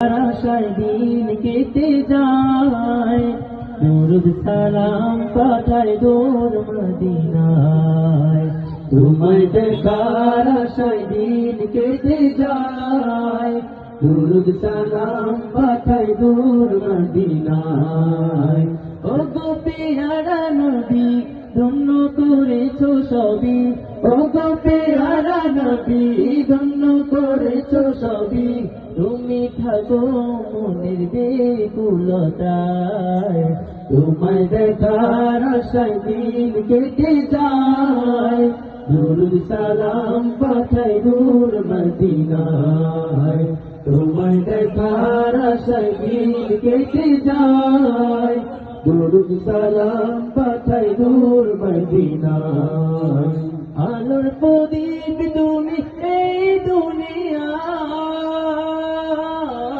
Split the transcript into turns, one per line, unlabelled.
আশায় দিন কেটে যায়, দুরুদ সালাম পাঠায় দূর মদিনায়। তোমায় দেখার আশায় দিন কেটে যায়, দুরুদ সালাম পাঠায় দূর মদিনায়। ও গো পেয়ারা নবী, ধন্য করেছো সবই। ও গো পেয়ারা নবী, ধন্য করেছো সবই। তুমি থাকো মনের বেকুলতায়, তোমায় দেখার আশায় দিন কেটে যায়, দুরুদ সালাম পাঠায় দূর মদিনায়। তোমায় দেখার আশায় দিন কেটে যায়, দুরুদ সালাম পাঠায় দূর মদিনায়। আলোর প্রদীপ তুমি,